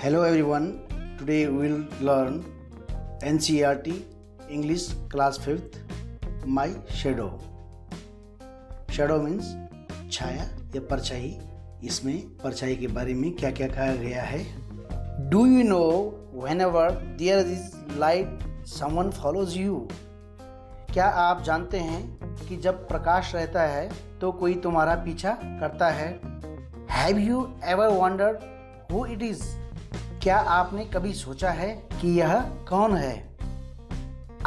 Hello everyone, today we will learn NCERT English class 5th My Shadow. Shadow means छाया या परछाई। इसमें परछाई के बारे में क्या क्या कहा गया है। Do you know whenever there is light someone follows you? क्या आप जानते हैं कि जब प्रकाश रहता है तो कोई तुम्हारा पीछा करता है। Have you ever wondered who it is? क्या आपने कभी सोचा है कि यह कौन है।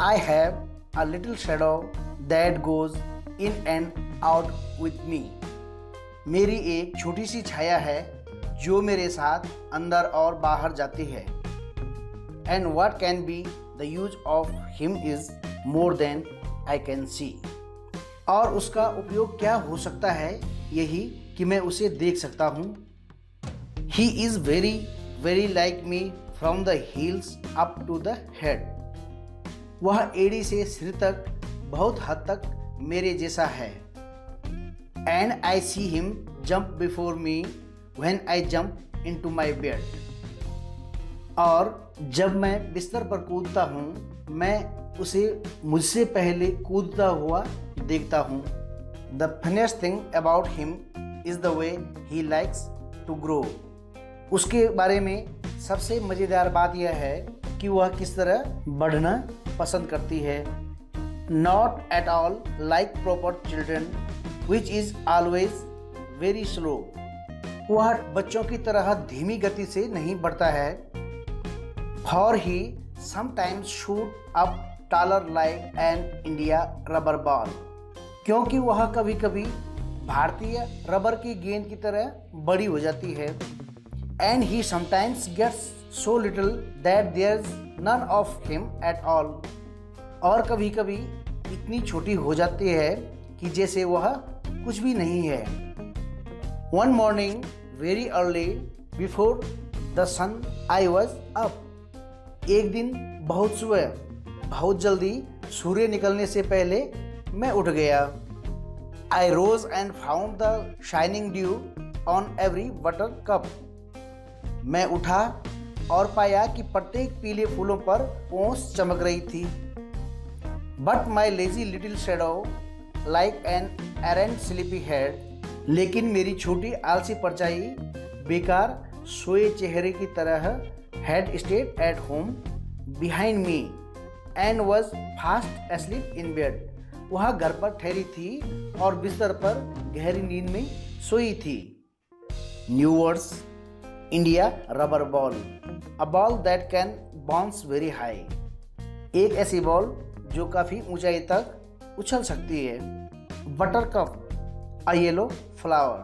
I have a little shadow that goes in and out with me. मेरी एक छोटी सी छाया है जो मेरे साथ अंदर और बाहर जाती है। And what can be the use of him is more than I can see. और उसका उपयोग क्या हो सकता है, यही कि मैं उसे देख सकता हूँ। He is very like me from the heels up to the head. वह एड़ी से सिर तक बहुत हद तक मेरे जैसा है। And I see him jump before me when I jump into my bed. और जब मैं बिस्तर पर कूदता हूँ मैं उसे मुझसे पहले कूदता हुआ देखता हूँ। The funniest thing about him is the way he likes to grow. उसके बारे में सबसे मज़ेदार बात यह है कि वह किस तरह बढ़ना पसंद करती है। Not at all like proper children, which is always very slow. वह बच्चों की तरह धीमी गति से नहीं बढ़ता है। For he sometimes shoot up taller like an India rubber ball. क्योंकि वह कभी कभी भारतीय रबर की गेंद की तरह बड़ी हो जाती है। And he sometimes gets so little that there's none of him at all. और कभी कभी इतनी छोटी हो जाती है कि जैसे वह कुछ भी नहीं है। One morning very early before the sun I was up. एक दिन बहुत सुबह बहुत जल्दी सूर्य निकलने से पहले मैं उठ गया। I rose and found the shining dew on every buttercup. मैं उठा और पाया कि प्रत्येक पीले फूलों पर ओस चमक रही थी। But my lazy little shadow like an errant sleepy head. लेकिन मेरी छोटी आलसी परछाई बेकार सोए चेहरे की तरह had stayed at home behind me and was fast asleep in bed. वह घर पर ठहरी थी और बिस्तर पर गहरी नींद में सोई थी। New words. India rubber ball, a ball that can bounce very high. एक ऐसी बॉल जो काफ़ी ऊंचाई तक उछल सकती है। Buttercup, a yellow flower.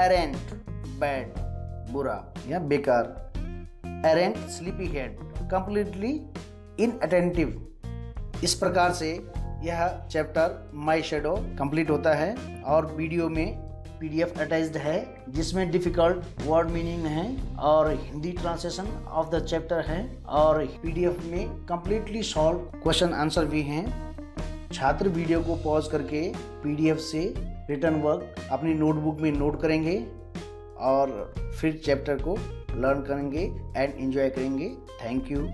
Errant, bad, बुरा या बेकार। Errant, sleepy head, completely inattentive. इस प्रकार से यह चैप्टर माई शेडो कंप्लीट होता है और वीडियो में PDF अटैच्ड है जिसमें डिफ़िकल्ट वर्ड मीनिंग है और Hindi translation of the chapter है और PDF में कम्प्लीटली सॉल्व क्वेश्चन आंसर भी हैं। छात्र वीडियो को पॉज करके PDF से रिटन वर्क अपनी नोटबुक में नोट करेंगे और फिर चैप्टर को लर्न करेंगे एंड एंजॉय करेंगे। Thank you.